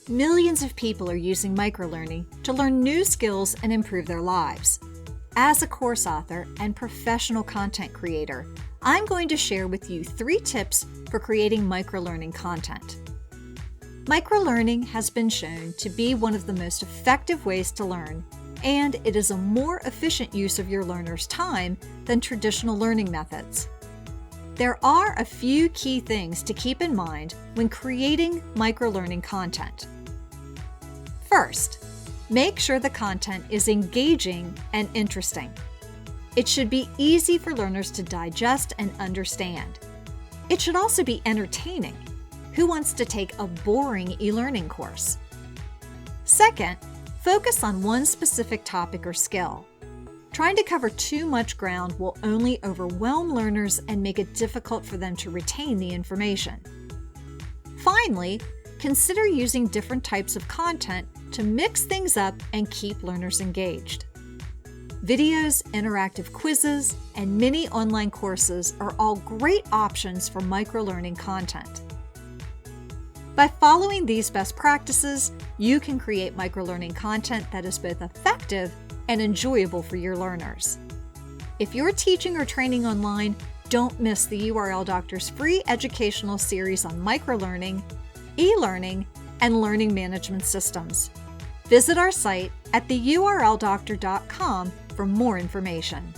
Millions of people are using microlearning to learn new skills and improve their lives. As a course author and professional content creator, I'm going to share with you 3 tips for creating microlearning content. Microlearning has been shown to be one of the most effective ways to learn, and it is a more efficient use of your learner's time than traditional learning methods. There are a few key things to keep in mind when creating microlearning content. First, make sure the content is engaging and interesting. It should be easy for learners to digest and understand. It should also be entertaining. Who wants to take a boring e-learning course? Second, focus on one specific topic or skill. Trying to cover too much ground will only overwhelm learners and make it difficult for them to retain the information. Finally, consider using different types of content to mix things up and keep learners engaged. Videos, interactive quizzes, and mini online courses are all great options for microlearning content. By following these best practices, you can create microlearning content that is both effective and enjoyable for your learners. If you're teaching or training online, don't miss the URL Doctor's free educational series on microlearning, e-learning, and learning management systems. Visit our site at theurldoctor.com for more information.